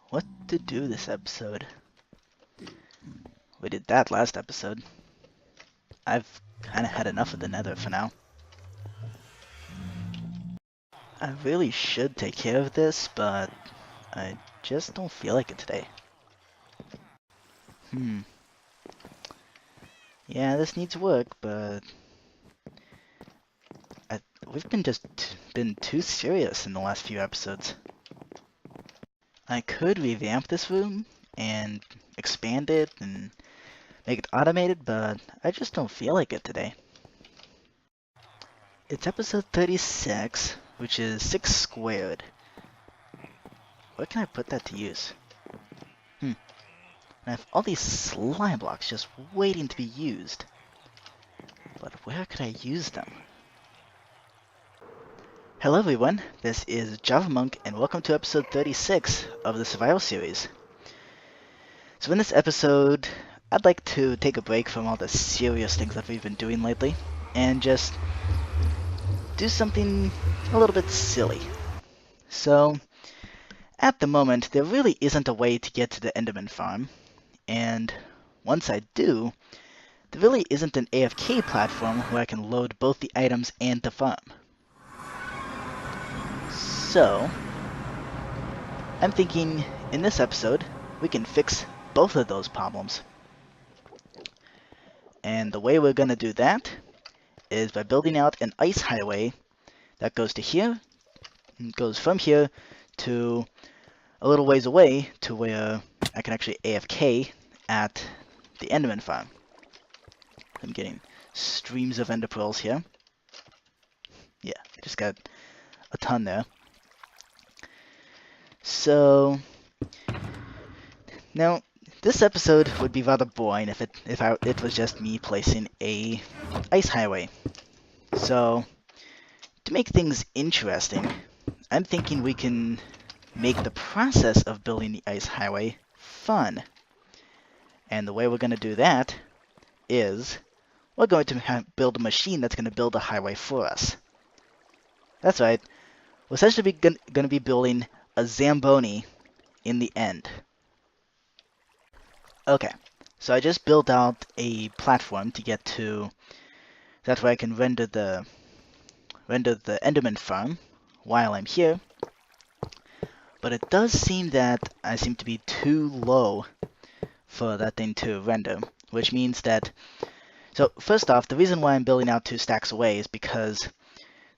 What to do this episode? We did that last episode. I've kind of had enough of the Nether for now. I really should take care of this, but I just don't feel like it today. Yeah, this needs work, but we've been too serious in the last few episodes. I could revamp this room and expand it and make it automated, but I just don't feel like it today. It's episode 36, which is 6 squared. Where can I put that to use? And I have all these slime blocks just waiting to be used. But where could I use them? Hello everyone, this is Javamonk and welcome to episode 36 of the Survival series. So in this episode, I'd like to take a break from all the serious things that we've been doing lately and just do something a little bit silly. So, at the moment, there really isn't a way to get to the Enderman farm, and once I do, there really isn't an AFK platform where I can load both the items and the farm. So, I'm thinking in this episode, we can fix both of those problems. And the way we're going to do that is by building out an ice highway that goes to here, and goes from here to a little ways away to where I can actually AFK at the Enderman farm. I'm getting streams of ender pearls here. Yeah, just got a ton there. So now this episode would be rather boring if it was just me placing a ice highway. So to make things interesting, I'm thinking we can make the process of building the ice highway fun. And the way we're going to do that is we're going to build a machine that's going to build a highway for us. That's right. We're essentially going to be building a Zamboni in the end. Okay, so I just built out a platform to get to that way I can render the Enderman farm while I'm here. But it does seem that I seem to be too low for that thing to render, which means that... So first off, the reason why I'm building out 2 stacks away is because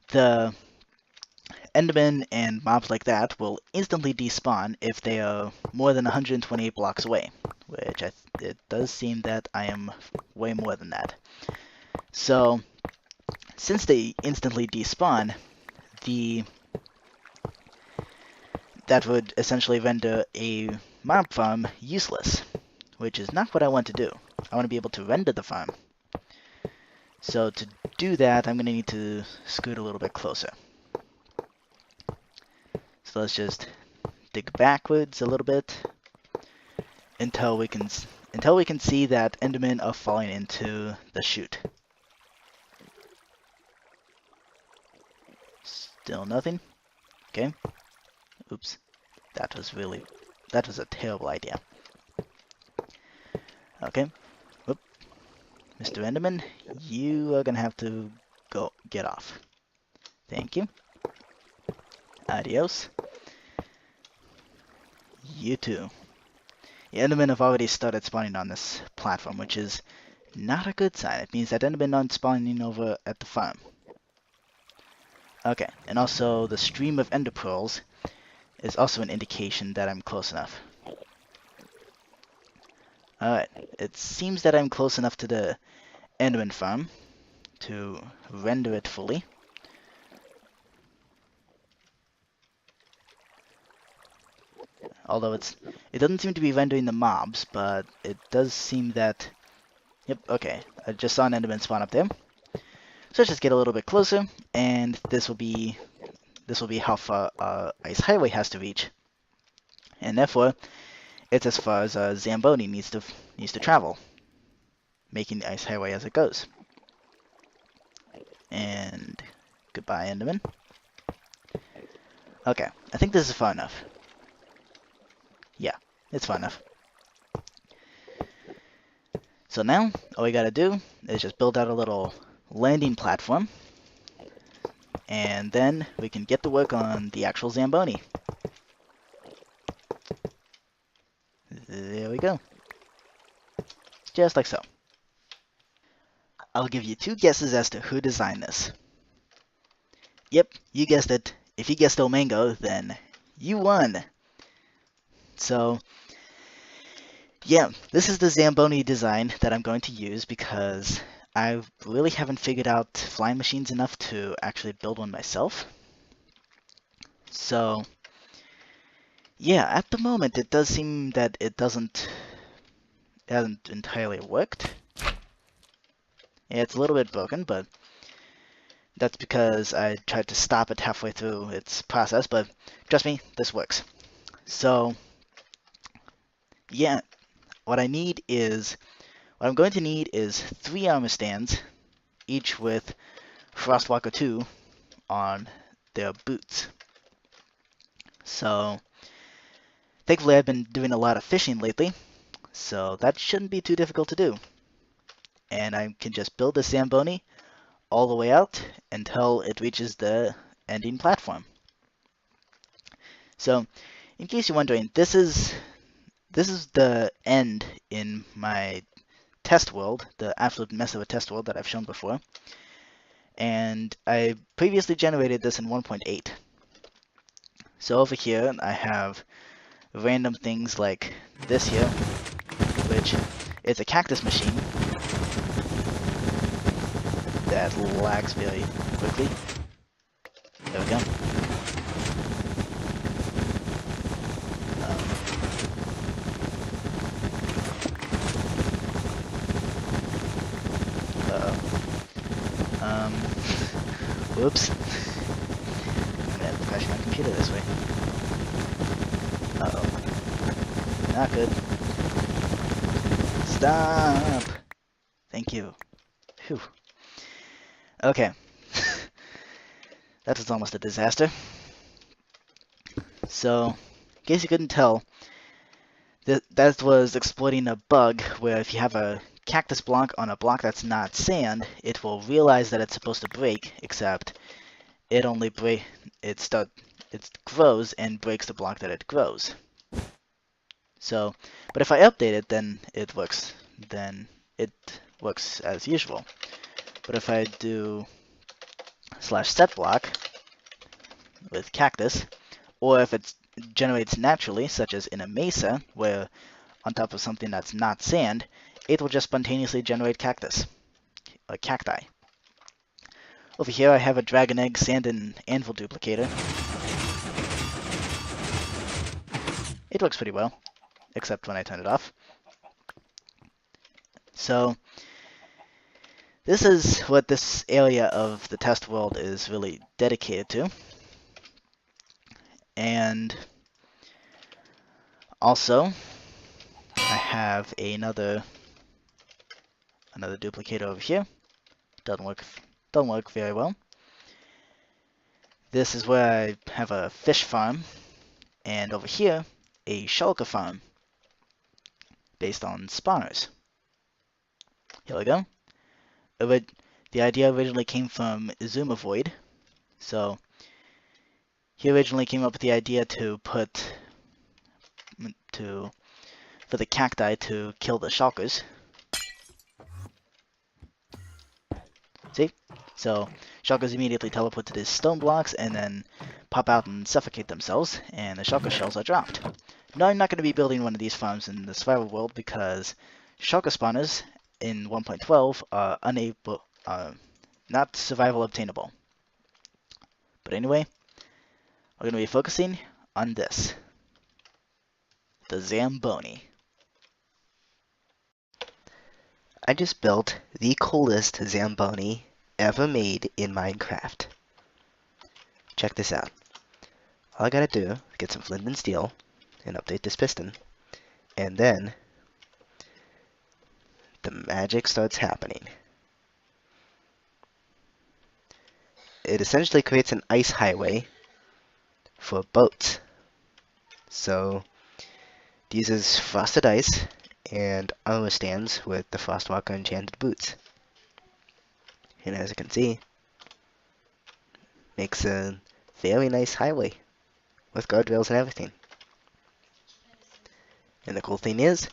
the Endermen and mobs like that will instantly despawn if they are more than 128 blocks away, which it does seem that I am way more than that. So since they instantly despawn, that would essentially render a mob farm useless, which is not what I want to do. I want to be able to render the farm. So to do that, I'm going to need to scoot a little bit closer. So let's just dig backwards a little bit until we can see that Endermen are falling into the chute. Still nothing. Okay. Oops. That was a terrible idea. Okay. Whoop. Mr. Enderman, you are gonna have to get off. Thank you. Adios. You too. The Endermen have already started spawning on this platform, which is not a good sign. It means that Endermen aren't spawning over at the farm. Okay, and also the stream of ender pearls is also an indication that I'm close enough. Alright, it seems that I'm close enough to the Enderman farm to render it fully. Although it doesn't seem to be rendering the mobs, but it does seem that... Yep, okay, I just saw an Enderman spawn up there. So let's just get a little bit closer, and this will be how far our ice highway has to reach. And therefore, it's as far as Zamboni needs to travel, making the ice highway as it goes. And goodbye, Enderman. Okay, I think this is far enough. Yeah, it's far enough. So now, all we gotta do is just build out a little landing platform, and then we can get to work on the actual Zamboni. There we go. Just like so. I'll give you 2 guesses as to who designed this. Yep, you guessed it. If you guessed Ilmango, then you won. So, yeah, this is the Zamboni design that I'm going to use because I really haven't figured out flying machines enough to actually build one myself. So, yeah, at the moment it does seem that it hasn't entirely worked. Yeah, it's a little bit broken, but that's because I tried to stop it halfway through its process, but trust me, this works. So, yeah, what I'm going to need is 3 armor stands, each with Frostwalker 2 on their boots. So, thankfully I've been doing a lot of fishing lately, so that shouldn't be too difficult to do. And I can just build the Zamboni all the way out until it reaches the ending platform. So, in case you're wondering, this is the end in my test world, the absolute mess of a test world that I've shown before. And I previously generated this in 1.8. So over here I have random things like this here, which is a cactus machine that lags very quickly. There we go. Whoops. I'm gonna have to crash my computer this way. Uh-oh. Not good. Stop! Thank you. Phew. Okay. That was almost a disaster. So, in case you couldn't tell, that was exploiting a bug where if you have a cactus block on a block that's not sand, it will realize that it's supposed to break, except it only it grows and breaks the block that it grows. So, but if I update it, then it works as usual. But if I do /set block with cactus, or if it generates naturally, such as in a mesa, where on top of something that's not sand, it will just spontaneously generate cacti. Over here I have a dragon egg, sand, and anvil duplicator. It works pretty well, except when I turn it off. So, this is what this area of the test world is really dedicated to. And also, I have another duplicator over here. Doesn't work very well. This is where I have a fish farm, and over here, a shulker farm based on spawners. Here we go. The idea originally came from Zumavoid, so he originally came up with the idea for the cacti to kill the shulkers. See? So shulkers immediately teleport to these stone blocks and then pop out and suffocate themselves, and the shulker shells are dropped. Now I'm not going to be building one of these farms in the survival world because shulker spawners in 1.12 are not survival obtainable. But anyway, we're going to be focusing on this. The Zamboni. I just built the coolest Zamboni ever made in Minecraft. Check this out. All I gotta do is get some flint and steel and update this piston. And then the magic starts happening. It essentially creates an ice highway for boats. So It uses frosted ice and armor stands with the Frostwalker enchanted boots. And as you can see, makes a very nice highway with guardrails and everything. And the cool thing is,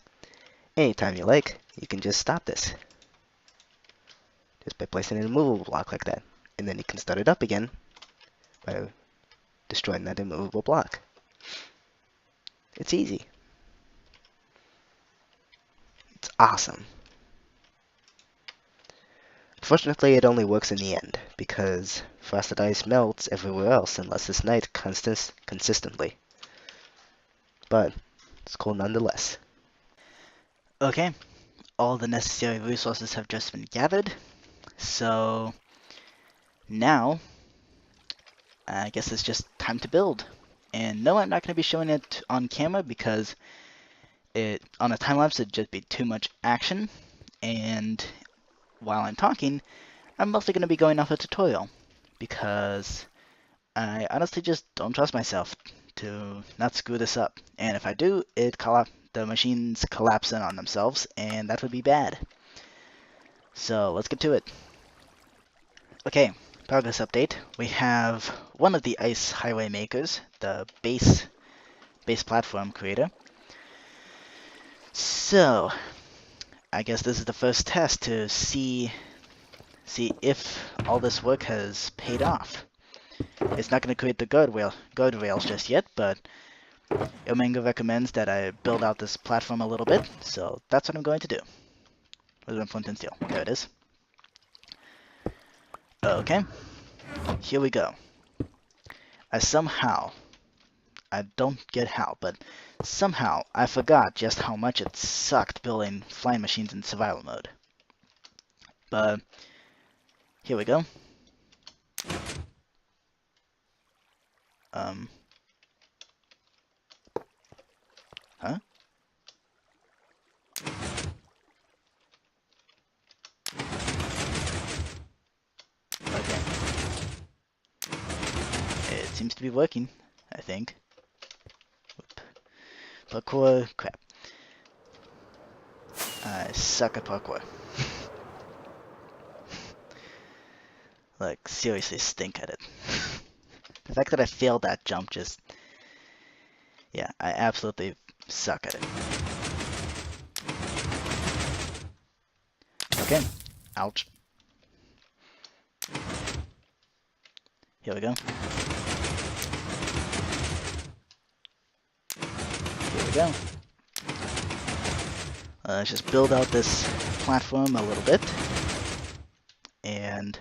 anytime you like, you can just stop this. Just by placing an immovable block like that. And then you can start it up again by destroying that immovable block. It's easy. It's awesome. Unfortunately, it only works in the end, because frosted ice melts everywhere else unless it's night consistently. But it's cool nonetheless. Okay, all the necessary resources have just been gathered, so now I guess it's just time to build. And no, I'm not going to be showing it on camera because on a time lapse it'd just be too much action, and while I'm talking, I'm mostly going to be going off a tutorial because I honestly just don't trust myself to not screw this up. And if I do, the machines collapse in on themselves, and that would be bad. So let's get to it. Okay, progress update. We have one of the ice highway makers, the base platform creator. So I guess this is the first test to see if all this work has paid off. It's not going to create the guardrails just yet, but Ilmango recommends that I build out this platform a little bit, so that's what I'm going to do. Where's my flint and steel? There it is. Okay, here we go. I don't get how, but somehow I forgot just how much it sucked building flying machines in survival mode. But here we go. Huh? Okay. It seems to be working, I think. Whoop. Parkour, crap. I suck at parkour. Like, seriously stink at it. The fact that I failed that jump just... yeah, I absolutely suck at it. Okay. Ouch. Here we go. Here we go. Let's just build out this platform a little bit. And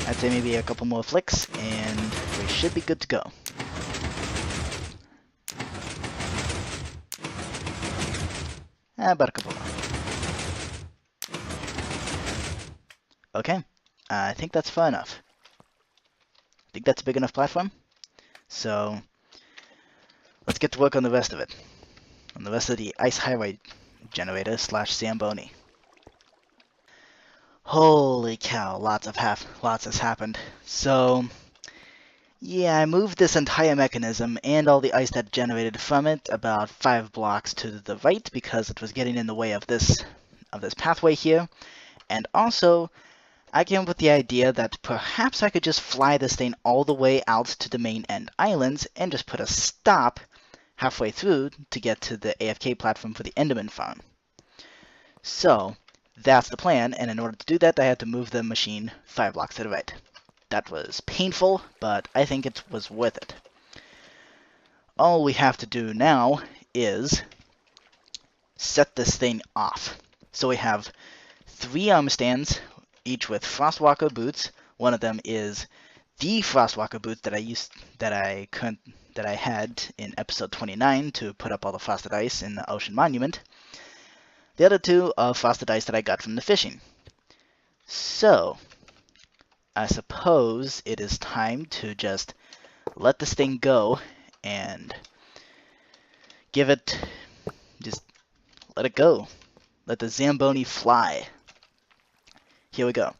I'd say maybe a couple more flicks, and we should be good to go. About a couple more. Okay, I think that's far enough. I think that's a big enough platform. So let's get to work on the rest of it. On the rest of the ice highway generator / Zamboni. Holy cow, lots has happened. So yeah, I moved this entire mechanism and all the ice that generated from it about 5 blocks to the right because it was getting in the way of this pathway here. And also, I came up with the idea that perhaps I could just fly this thing all the way out to the main end islands and just put a stop halfway through to get to the AFK platform for the Enderman farm. So that's the plan, and in order to do that, I had to move the machine 5 blocks to the right. That was painful, but I think it was worth it. All we have to do now is set this thing off. So we have 3 arm stands, each with Frostwalker boots. One of them is the Frostwalker boots that I had in episode 29 to put up all the frosted ice in the Ocean Monument. The other 2 are frosted ice that I got from the fishing. So I suppose it is time to just let this thing go and just let it go. Let the Zamboni fly. Here we go.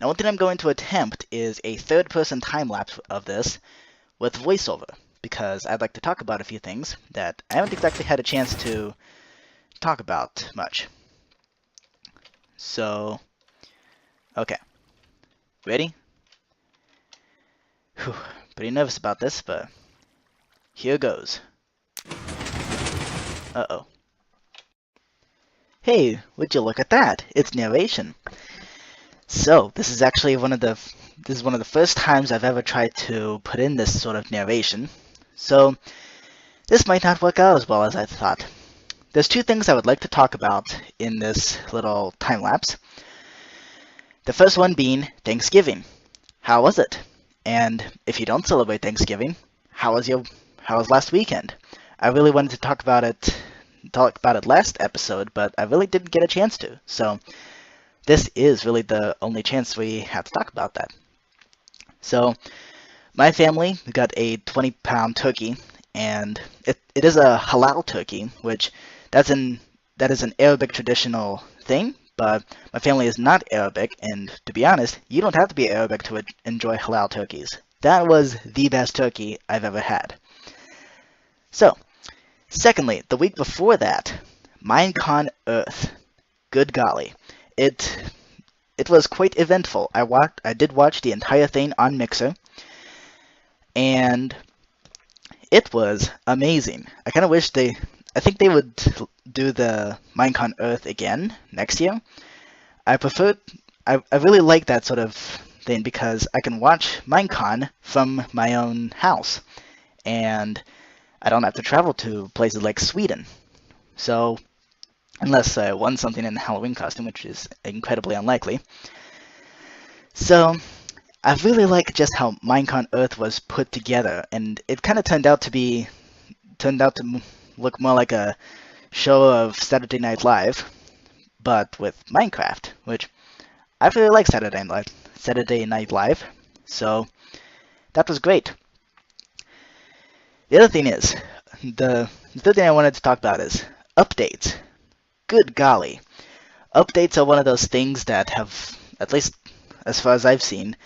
Now, one thing I'm going to attempt is a third-person time-lapse of this with voiceover. because I'd like to talk about a few things that I haven't exactly had a chance to talk about much. So, okay. Ready? Whew, pretty nervous about this, but here goes. Uh-oh. Hey, would you look at that? It's narration. So, this is actually one of the first times I've ever tried to put in this sort of narration. So, this might not work out as well as I thought. There's two things I would like to talk about in this little time lapse. The first one being Thanksgiving. How was it? And if you don't celebrate Thanksgiving, how was last weekend? I really wanted to talk about it last episode, but I really didn't get a chance to. So this is really the only chance we have to talk about that. So my family got a 20-pound turkey, and it is a halal turkey, which that is an Arabic traditional thing, but my family is not Arabic, and to be honest, you don't have to be Arabic to enjoy halal turkeys. That was the best turkey I've ever had. So, secondly, the week before that, Minecon Earth. Good golly. It was quite eventful. I did watch the entire thing on Mixer, and it was amazing. I kind of wish I think they would do the Minecon Earth again next year. I really like that sort of thing because I can watch Minecon from my own house, and I don't have to travel to places like Sweden. So, unless I won something in the Halloween costume, which is incredibly unlikely. So, I really like just how Minecon Earth was put together, and it kind of turned out to look more like a show of Saturday Night Live, but with Minecraft, which I really like Saturday Night Live, so that was great. The other thing is, the third thing I wanted to talk about is updates. Good golly. Updates are one of those things that have, at least as far as I've seen,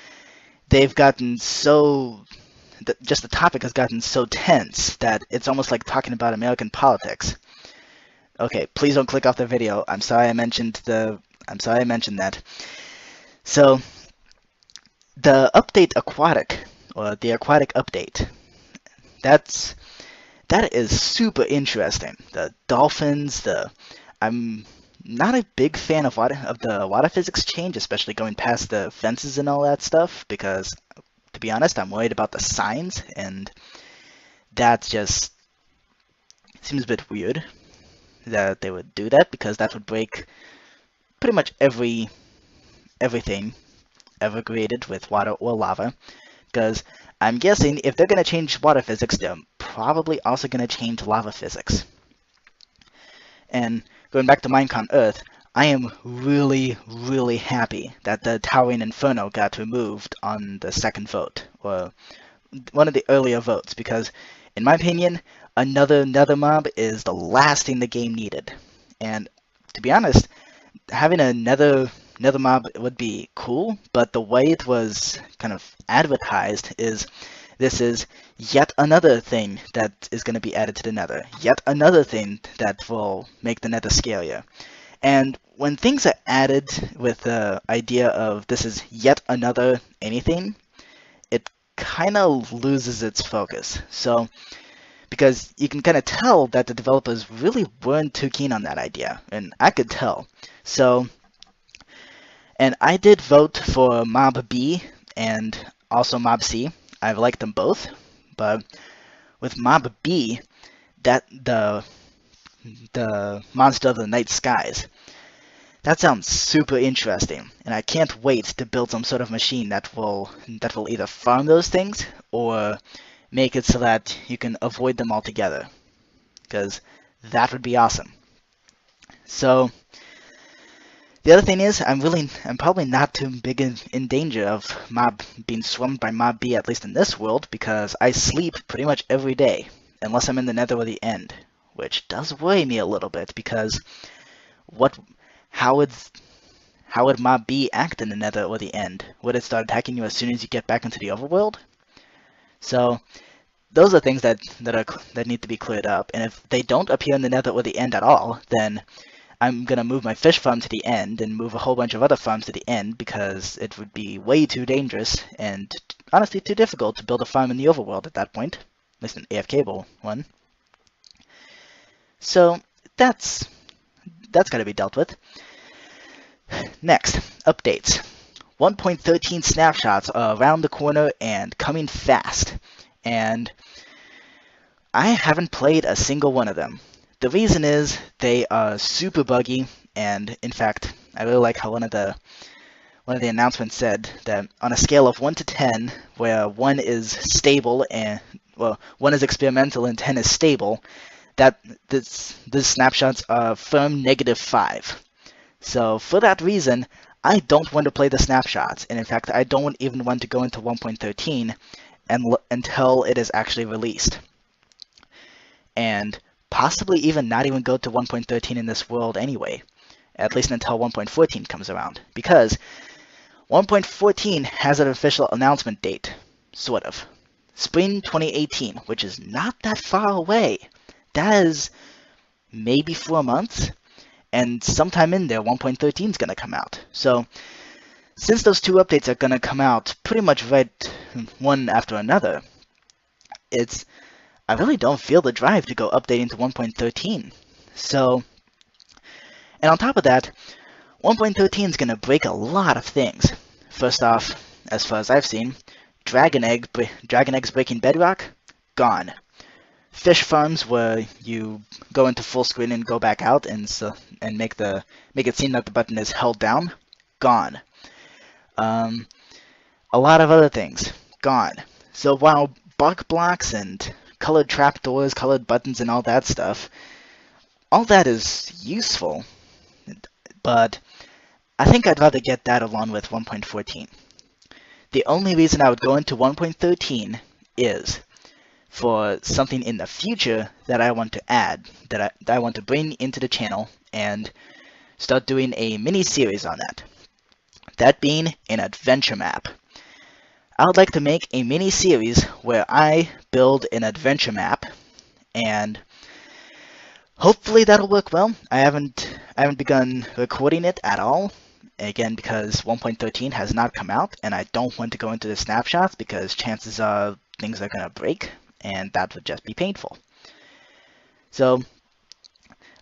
they've gotten so, just the topic has gotten so tense that it's almost like talking about American politics. Okay, please don't click off the video. I'm sorry I mentioned that. So, the update aquatic, or the aquatic update, that is super interesting. The dolphins, I'm not a big fan of the water physics change, especially going past the fences and all that stuff, because, to be honest, I'm worried about the signs, and that just seems a bit weird that they would do that, because that would break pretty much everything ever created with water or lava, because I'm guessing if they're going to change water physics, they're probably also going to change lava physics. And going back to Minecon Earth, I am really, really happy that the Towering Inferno got removed on the second vote, or one of the earlier votes, because, in my opinion, another nether mob is the last thing the game needed. And, to be honest, having a nether mob would be cool, but the way it was kind of advertised is, this is yet another thing that is going to be added to the nether. Yet another thing that will make the nether scarier. And when things are added with the idea of this is yet another anything, it kind of loses its focus. So, because you can kind of tell that the developers really weren't too keen on that idea, and I could tell. So, and I did vote for Mob B and also Mob C. I like them both, but with Mob B, that the monster of the night skies, that sounds super interesting, and I can't wait to build some sort of machine that will either farm those things or make it so that you can avoid them altogether, because that would be awesome. So the other thing is, I'm probably not too big in danger of being swarmed by Mob B, at least in this world, because I sleep pretty much every day, unless I'm in the nether or the end, which does worry me a little bit, because how would Mob B act in the nether or the end? Would it start attacking you as soon as you get back into the overworld? So, those are things that need to be cleared up. And if they don't appear in the Nether or the end at all, then I'm gonna move my fish farm to the end and move a whole bunch of other farms to the end because it would be way too dangerous and honestly too difficult to build a farm in the overworld at that point, at least an AFK one. So that's got to be dealt with. Next, updates. 1.13 snapshots are around the corner and coming fast, and I haven't played a single one of them. The reason is they are super buggy, and in fact, I really like how one of the announcements said that on a scale of 1 to 10, where 1 is stable and 1 is experimental and 10 is stable, that these snapshots are firm -5. So for that reason, I don't want to play the snapshots, and in fact, I don't even want to go into 1.13 until it is actually released. And possibly even not even go to 1.13 in this world anyway, at least until 1.14 comes around, because 1.14 has an official announcement date, sort of. Spring 2018, which is not that far away. That is maybe 4 months, and sometime in there 1.13 is going to come out. So since those two updates are going to come out pretty much right one after another, I really don't feel the drive to go updating to 1.13. So, and on top of that, 1.13 is going to break a lot of things. First off, as far as I've seen, dragon eggs breaking bedrock, gone. Fish farms where you go into full screen and go back out and make it seem that the button is held down, gone. A lot of other things, gone. So while bug blocks and colored trapdoors, colored buttons, and all that stuff, all that is useful, but I think I'd rather get that along with 1.14. The only reason I would go into 1.13 is for something in the future that I want to add, that I want to bring into the channel and start doing a mini-series on that. That being an adventure map. I would like to make a mini-series where I build an adventure map, and hopefully that'll work well. I haven't begun recording it at all, again because 1.13 has not come out, and I don't want to go into the snapshots because chances are things are gonna break, and that would just be painful. So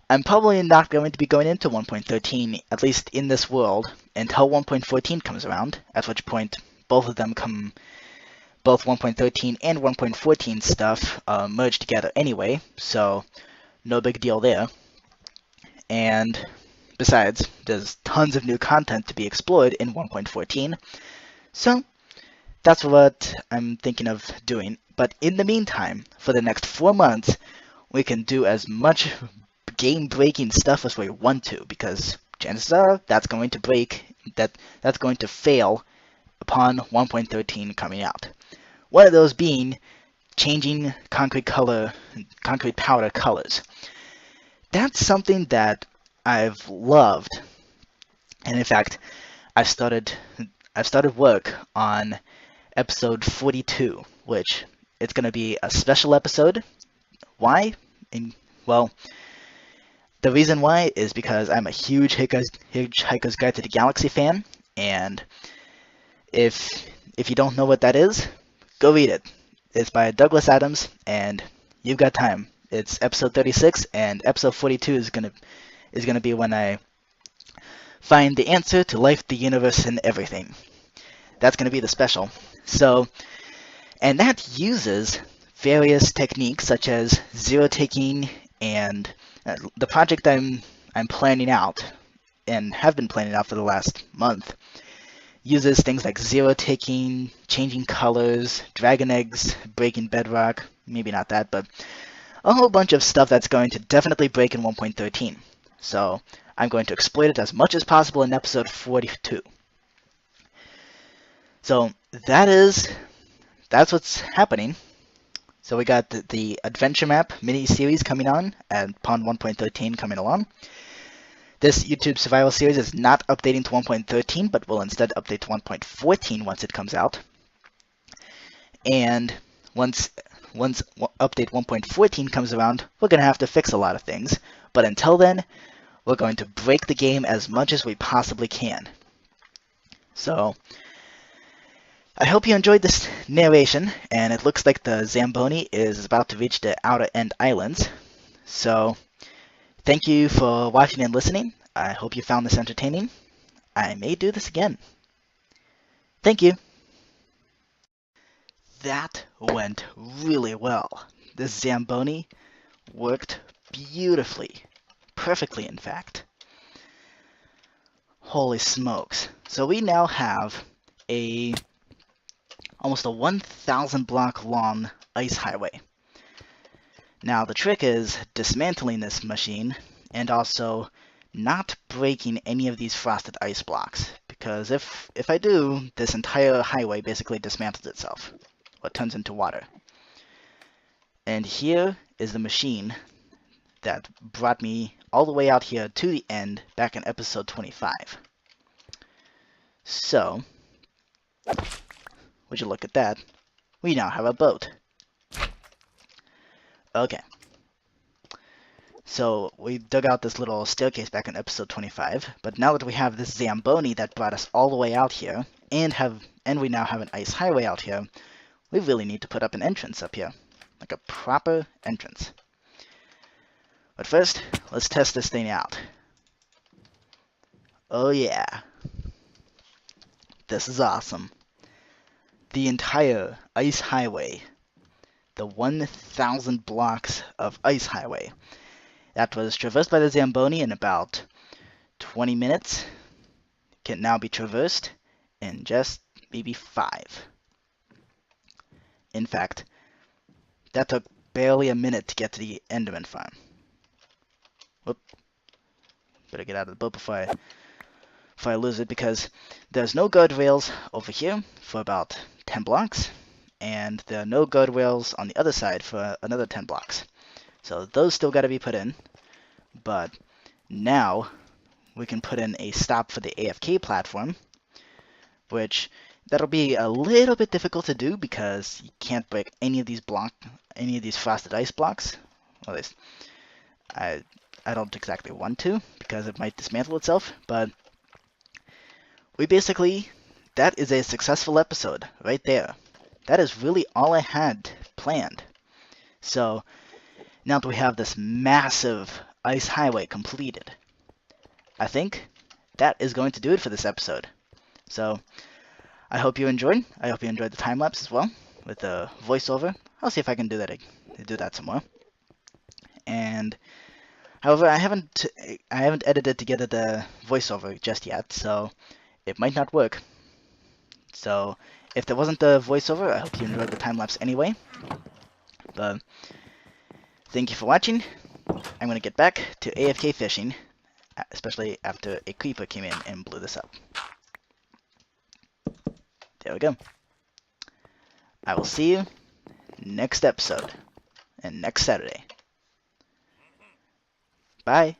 I'm probably not going to be going into 1.13, at least in this world, until 1.14 comes around, at which point both 1.13 and 1.14 stuff merge together anyway, so no big deal there. And besides, there's tons of new content to be explored in 1.14, so that's what I'm thinking of doing. But in the meantime, for the next 4 months, we can do as much game-breaking stuff as we want to, because chances are that's going to break, that's going to fail upon 1.13 coming out. One of those being changing concrete powder colors. That's something that I've loved, and in fact, I've started work on episode 42, which it's going to be a special episode. Why? Well, the reason why is because I'm a huge Hitchhiker's Guide to the Galaxy fan, and if you don't know what that is, go read it. It's by Douglas Adams, and you've got time. It's episode 36, and episode 42 is gonna be when I find the answer to life, the universe, and everything. That's gonna be the special. So, and that uses various techniques such as zero taking, and the project I'm planning out and have been planning out for the last month uses things like zero taking, changing colors, dragon eggs, breaking bedrock, maybe not that, but a whole bunch of stuff that's going to definitely break in 1.13. So I'm going to exploit it as much as possible in episode 42. So that's what's happening. So we got the adventure map mini-series coming on, and upon 1.13 coming along. This YouTube survival series is not updating to 1.13, but will instead update to 1.14 once it comes out. And once once update 1.14 comes around, we're going to have to fix a lot of things. But until then, we're going to break the game as much as we possibly can. So, I hope you enjoyed this narration, and it looks like the Zamboni is about to reach the outer end islands. So, thank you for watching and listening. I hope you found this entertaining. I may do this again. Thank you. That went really well. The Zamboni worked beautifully. Perfectly, in fact. Holy smokes. So we now have almost a 1,000 block long ice highway. Now the trick is dismantling this machine and also not breaking any of these frosted ice blocks, because if I do, this entire highway basically dismantles itself, or turns into water. And here is the machine that brought me all the way out here to the end back in episode 25. So, would you look at that? We now have a boat. Okay. So we dug out this little staircase back in episode 25, but now that we have this Zamboni that brought us all the way out here, and we now have an ice highway out here, we really need to put up an entrance up here. Like a proper entrance. But first, let's test this thing out. Oh yeah. This is awesome. The entire ice highway. The 1,000 blocks of ice highway. That was traversed by the Zamboni in about 20 minutes. Can now be traversed in just maybe 5. In fact, that took barely a minute to get to the Enderman farm. Whoop. Better get out of the boat before I lose it, because there's no guardrails over here for about 10 blocks, and there are no guardrails on the other side for another 10 blocks. So those still got to be put in, but now we can put in a stop for the AFK platform, which that'll be a little bit difficult to do because you can't break any of these frosted ice blocks. Well, at least I don't exactly want to, because it might dismantle itself, but that is a successful episode right there. That is really all I had planned. So now that we have this massive ice highway completed, I think that is going to do it for this episode. So I hope you enjoyed. I hope you enjoyed the time lapse as well with the voiceover. I'll see if I can do that some more. And however, I haven't edited together the voiceover just yet, so it might not work. So if there wasn't the voiceover, I hope you enjoyed the time lapse anyway. But thank you for watching. I'm gonna get back to AFK fishing, especially after a creeper came in and blew this up. There we go. I will see you next episode and next Saturday. Bye.